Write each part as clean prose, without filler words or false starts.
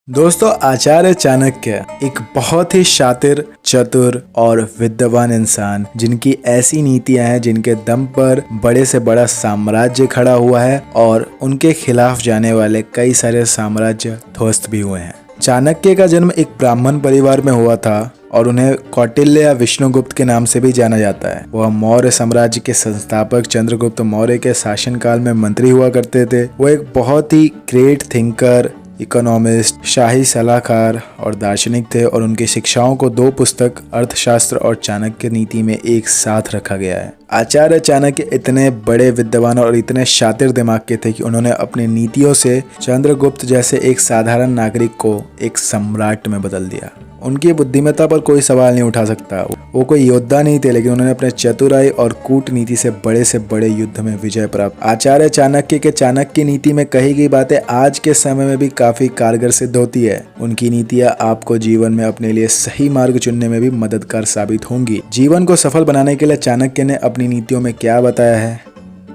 दोस्तों, आचार्य चाणक्य एक बहुत ही शातिर, चतुर और विद्वान इंसान जिनकी ऐसी नीतियां हैं जिनके दम पर बड़े से बड़ा साम्राज्य खड़ा हुआ है और उनके खिलाफ जाने वाले कई सारे साम्राज्य ध्वस्त भी हुए हैं। चाणक्य का जन्म एक ब्राह्मण परिवार में हुआ था और उन्हें कौटिल्य या विष्णुगुप्त के नाम से भी जाना जाता है। वह मौर्य साम्राज्य के संस्थापक चंद्रगुप्त मौर्य के शासनकाल में मंत्री हुआ करते थे। वो एक बहुत ही ग्रेट थिंकर, इकोनॉमिस्ट, शाही सलाहकार और दार्शनिक थे और उनकी शिक्षाओं को दो पुस्तक अर्थशास्त्र और चाणक्य नीति में एक साथ रखा गया है। आचार्य चाणक्य इतने बड़े विद्वान और इतने शातिर दिमाग के थे कि उन्होंने अपनी नीतियों से चंद्रगुप्त जैसे एक साधारण नागरिक को एक सम्राट में बदल दिया। उनकी बुद्धिमत्ता पर कोई सवाल नहीं उठा सकता। वो कोई योद्धा नहीं थे, लेकिन उन्होंने अपने चतुराई और कूटनीति से बड़े युद्ध में विजय प्राप्त। आचार्य चाणक्य के चाणक्य नीति में कही गई बातें आज के समय में भी काफी कारगर सिद्ध होती है। उनकी नीतियां आपको जीवन में अपने लिए सही मार्ग चुनने में भी मददगार साबित होंगी। जीवन को सफल बनाने के लिए चाणक्य ने अपनी नीतियों में क्या बताया है,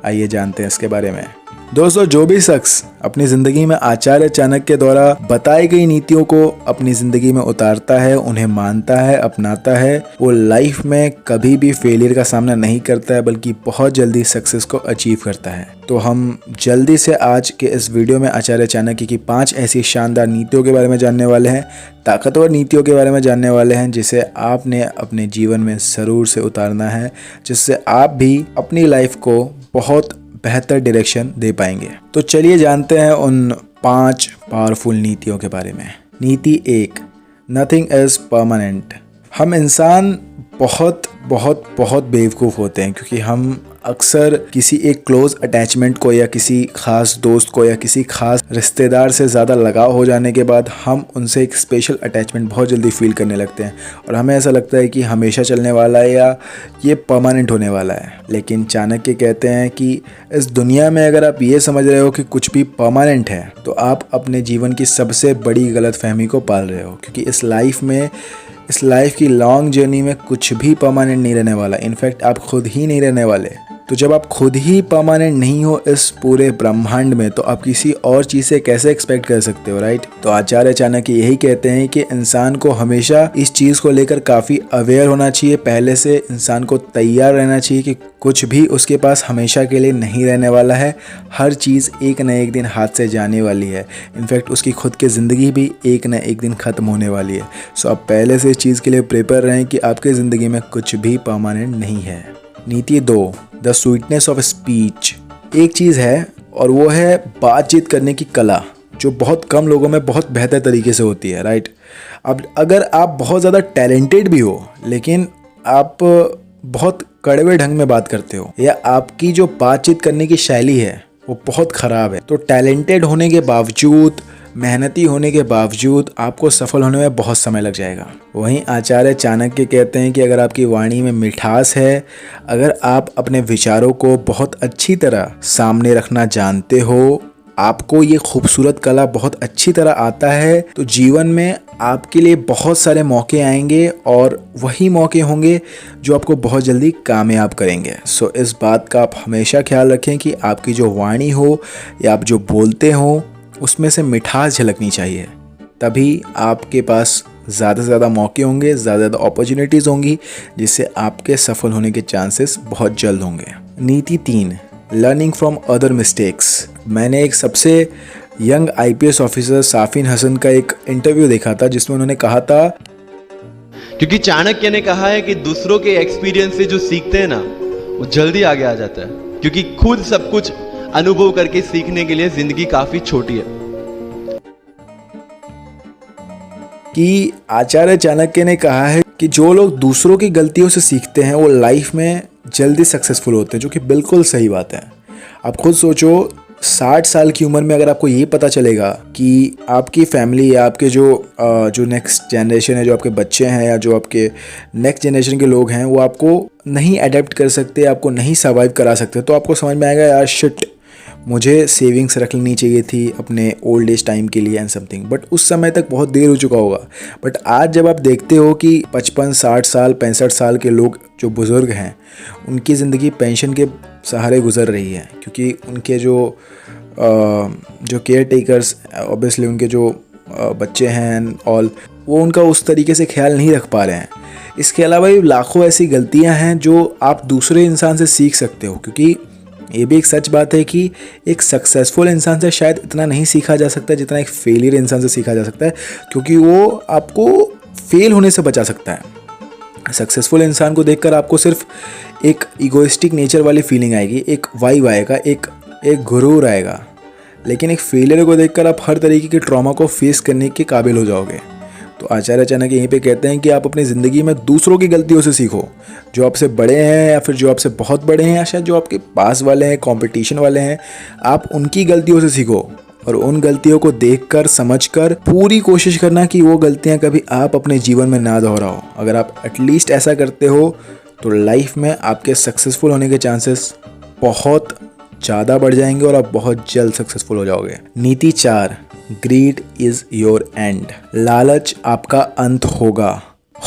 आइए जानते हैं इसके बारे में। दोस्तों, जो भी शख्स अपनी जिंदगी में आचार्य चाणक्य द्वारा बताई गई नीतियों को अपनी जिंदगी में उतारता है, उन्हें मानता है, अपनाता है, वो लाइफ में कभी भी फेलियर का सामना नहीं करता है, बल्कि बहुत जल्दी सक्सेस को अचीव करता है। तो हम जल्दी से आज के इस वीडियो में आचार्य चाणक्य की 5 ऐसी शानदार नीतियों के बारे में जानने वाले हैं, ताकतवर नीतियों के बारे में जानने वाले हैं, जिसे आपने अपने जीवन में जरूर से उतारना है, जिससे आप भी अपनी लाइफ को बहुत बेहतर डायरेक्शन दे पाएंगे। तो चलिए जानते हैं उन 5 पावरफुल नीतियों के बारे में। नीति 1, नथिंग इज परमानेंट। हम इंसान बहुत बहुत बहुत बेवकूफ़ होते हैं, क्योंकि हम अक्सर किसी एक क्लोज अटैचमेंट को या किसी खास दोस्त को या किसी खास रिश्तेदार से ज़्यादा लगाव हो जाने के बाद हम उनसे एक स्पेशल अटैचमेंट बहुत जल्दी फील करने लगते हैं और हमें ऐसा लगता है कि हमेशा चलने वाला है या ये परमानेंट होने वाला है। लेकिन चाणक्य कहते हैं कि इस दुनिया में अगर आप ये समझ रहे हो कि कुछ भी परमानेंट है, तो आप अपने जीवन की सबसे बड़ी गलतफहमी को पाल रहे हो, क्योंकि इस लाइफ की लॉन्ग जर्नी में कुछ भी परमानेंट नहीं रहने वाला। इनफैक्ट आप खुद ही नहीं रहने वाले। तो जब आप खुद ही परमानेंट नहीं हो इस पूरे ब्रह्मांड में, तो आप किसी और चीज़ से कैसे एक्सपेक्ट कर सकते हो, राइट? तो आचार्य चाणक्य यही कहते हैं कि इंसान को हमेशा इस चीज़ को लेकर काफ़ी अवेयर होना चाहिए। पहले से इंसान को तैयार रहना चाहिए कि कुछ भी उसके पास हमेशा के लिए नहीं रहने वाला है। हर चीज़ एक न एक दिन हाथ से जाने वाली है। इनफैक्ट उसकी खुद की ज़िंदगी भी एक न एक दिन ख़त्म होने वाली है। सो आप पहले से इस चीज़ के लिए प्रिपेयर रहें कि आपकी ज़िंदगी में कुछ भी परमानेंट नहीं है। नीति 2, द स्वीटनेस ऑफ स्पीच। एक चीज़ है और वो है बातचीत करने की कला, जो बहुत कम लोगों में बहुत बेहतर तरीके से होती है, राइट? अब अगर आप बहुत ज़्यादा टैलेंटेड भी हो, लेकिन आप बहुत कड़वे ढंग में बात करते हो या आपकी जो बातचीत करने की शैली है वो बहुत ख़राब है, तो टैलेंटेड होने के बावजूद, मेहनती होने के बावजूद आपको सफल होने में बहुत समय लग जाएगा। वहीं आचार्य चाणक्य कहते हैं कि अगर आपकी वाणी में मिठास है, अगर आप अपने विचारों को बहुत अच्छी तरह सामने रखना जानते हो, आपको ये खूबसूरत कला बहुत अच्छी तरह आता है, तो जीवन में आपके लिए बहुत सारे मौके आएंगे और वही मौके होंगे जो आपको बहुत जल्दी कामयाब करेंगे। सो इस बात का आप हमेशा ख्याल रखें कि आपकी जो वाणी हो या आप जो बोलते हो, उसमें से मिठास झलकनी चाहिए। तभी आपके पास ज़्यादा से ज़्यादा मौके होंगे, ज़्यादा अपॉर्चुनिटीज़ होंगी, जिससे आपके सफल होने के चांसेस बहुत जल्द होंगे। नीति 3, लर्निंग फ्रॉम अदर मिस्टेक्स। मैंने एक सबसे young IPS officer Safin Hasan का एक इंटरव्यू देखा था, जिसमें उन्होंने कहा था, क्योंकि चाणक्य ने कहा है कि दूसरों के एक्सपीरियंस से जो सीखते हैं ना, वो जल्दी आगे आ जाता है, क्योंकि खुद सब कुछ अनुभव करके सीखने के लिए जिंदगी काफी छोटी है। कि आचार्य चाणक्य ने कहा है कि जो लोग दूसरों की गलतियों से सीखते हैं वो लाइफ में जल्दी सक्सेसफुल होते हैं, जो कि बिल्कुल सही बात है। आप खुद सोचो, 60 साल की उम्र में अगर आपको ये पता चलेगा कि आपकी फैमिली या आपके जो नेक्स्ट जनरेशन है, जो आपके बच्चे हैं या जो आपके नेक्स्ट जनरेशन के लोग हैं, वो आपको नहीं अडेप्ट कर सकते, आपको नहीं सर्वाइव करा सकते, तो आपको समझ में आएगा, यार शिट, मुझे सेविंग्स रख लेनी चाहिए थी अपने ओल्ड एज टाइम के लिए एंड समथिंग। बट उस समय तक बहुत देर हो चुका होगा। बट आज जब आप देखते हो कि 55, 60 साल, 65 साल के लोग जो बुज़ुर्ग हैं, उनकी ज़िंदगी पेंशन के सहारे गुजर रही है, क्योंकि उनके जो केयर टेकर्स, ऑब्वियसली उनके जो बच्चे हैं ऑल, वो उनका उस तरीके से ख्याल नहीं रख पा रहे हैं। इसके अलावा भी लाखों ऐसी गलतियां हैं जो आप दूसरे इंसान से सीख सकते हो, क्योंकि ये भी एक सच बात है कि एक सक्सेसफुल इंसान से शायद इतना नहीं सीखा जा सकता जितना एक फेलियर इंसान से सीखा जा सकता है, क्योंकि वो आपको फेल होने से बचा सकता है। सक्सेसफुल इंसान को देखकर आपको सिर्फ एक इगोइस्टिक नेचर वाली फीलिंग आएगी, एक वाइब आएगा, एक गुरूर आएगा, लेकिन एक फेलियर को देखकर आप हर तरीके के ट्रॉमा को फेस करने के काबिल हो जाओगे। तो आचार्य चाणक्य यहीं पे कहते हैं कि आप अपनी ज़िंदगी में दूसरों की गलतियों से सीखो, जो आपसे बड़े हैं या फिर जो आपसे बहुत बड़े हैं या शायद जो आपके पास वाले हैं, कंपटीशन वाले हैं, आप उनकी गलतियों से सीखो और उन गलतियों को देखकर समझकर पूरी कोशिश करना कि वो गलतियां कभी आप अपने जीवन में ना दोहराओ। अगर आप एटलीस्ट ऐसा करते हो तो लाइफ में आपके सक्सेसफुल होने के चांसेस बहुत ज़्यादा बढ़ जाएंगे और आप बहुत जल्द सक्सेसफुल हो जाओगे। नीति 4, ग्रीड इज़ योर एंड। लालच आपका अंत होगा।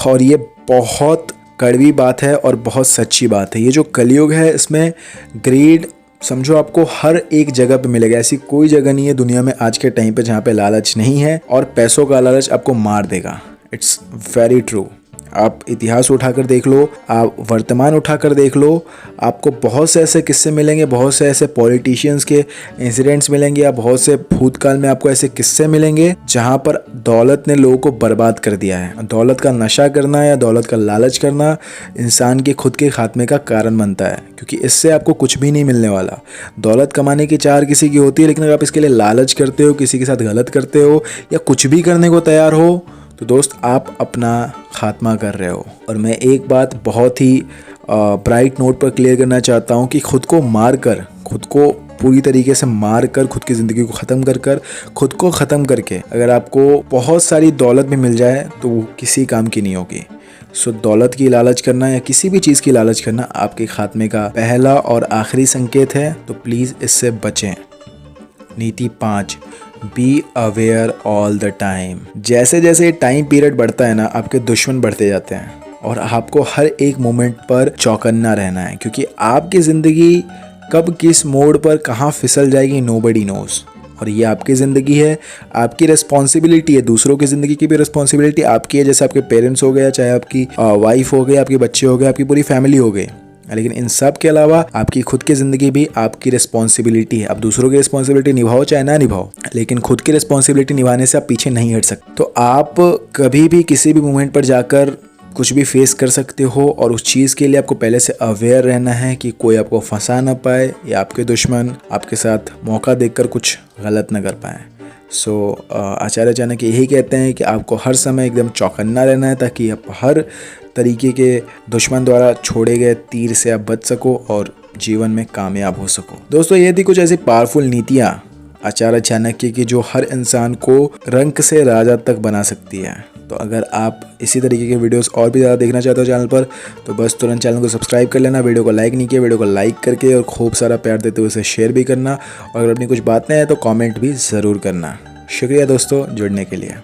और ये बहुत कड़वी बात है और बहुत सच्ची बात है। ये जो कलयुग है इसमें ग्रीड समझो आपको हर एक जगह पे मिलेगा। ऐसी कोई जगह नहीं है दुनिया में आज के टाइम पे जहाँ पे लालच नहीं है, और पैसों का लालच आपको मार देगा। It's very true. आप इतिहास उठाकर देख लो, आप वर्तमान उठाकर देख लो, आपको बहुत से ऐसे किस्से मिलेंगे, बहुत से ऐसे पॉलिटिशियंस के इंसिडेंट्स मिलेंगे, या बहुत से भूतकाल में आपको ऐसे किस्से मिलेंगे जहां पर दौलत ने लोगों को बर्बाद कर दिया है। दौलत का नशा करना या दौलत का लालच करना इंसान के खुद के खात्मे का कारण बनता है, क्योंकि इससे आपको कुछ भी नहीं मिलने वाला। दौलत कमाने की चाह किसी की होती है, लेकिन अगर आप इसके लिए लालच करते हो, किसी के साथ गलत करते हो या कुछ भी करने को तैयार हो, तो दोस्त आप अपना खात्मा कर रहे हो। और मैं एक बात बहुत ही ब्राइट नोट पर क्लियर करना चाहता हूँ कि खुद को मार कर, खुद को पूरी तरीके से मार कर, खुद की ज़िंदगी को ख़त्म कर कर, खुद को ख़त्म करके अगर आपको बहुत सारी दौलत भी मिल जाए तो वो किसी काम की नहीं होगी। सो दौलत की लालच करना या किसी भी चीज़ की लालच करना आपके खात्मे का पहला और आखिरी संकेत है, तो प्लीज़ इससे बचें। नीति 5, be aware all the time. जैसे जैसे टाइम पीरियड बढ़ता है ना, आपके दुश्मन बढ़ते जाते हैं और आपको हर एक मोमेंट पर चौकन्ना रहना है, क्योंकि आपकी ज़िंदगी कब किस मोड़ पर कहाँ फिसल जाएगी नोबडी नोज़। और ये आपकी ज़िंदगी है, आपकी रिस्पॉन्सिबिलिटी है। दूसरों की ज़िंदगी की भी रिस्पॉन्सिबिलिटी आपकी है, जैसे आपके पेरेंट्स हो गए, चाहे आपकी वाइफ हो गई, आपके बच्चे हो गए, आपकी पूरी फैमिली हो गई। लेकिन इन सब के अलावा आपकी खुद की ज़िंदगी भी आपकी रिस्पॉन्सिबिलिटी है। आप दूसरों की रिस्पॉन्सिबिलिटी निभाओ चाहे ना निभाओ, लेकिन खुद की रिस्पॉन्सिबिलिटी निभाने से आप पीछे नहीं हट सकते। तो आप कभी भी किसी भी मोमेंट पर जाकर कुछ भी फेस कर सकते हो, और उस चीज़ के लिए आपको पहले से अवेयर रहना है कि कोई आपको फंसा ना पाए या आपके दुश्मन आपके साथ मौका देखकर कुछ गलत ना कर पाए। सो आचार्य चाणक्य यही कहते हैं कि आपको हर समय एकदम चौकन्ना रहना है, ताकि आप हर तरीके के दुश्मन द्वारा छोड़े गए तीर से आप बच सको और जीवन में कामयाब हो सको। दोस्तों, ये थी कुछ ऐसी पावरफुल नीतियाँ आचार्य चाणक्य की जो हर इंसान को रंक से राजा तक बना सकती है। तो अगर आप इसी तरीके के वीडियोस और भी ज़्यादा देखना चाहते हो चैनल पर, तो बस तुरंत चैनल को सब्सक्राइब कर लेना। वीडियो को लाइक नहीं किया, वीडियो को लाइक करके और खूब सारा प्यार देते हुए उसे शेयर भी करना, और अगर अपनी कुछ बातें हैं तो कमेंट भी ज़रूर करना। शुक्रिया दोस्तों जुड़ने के लिए।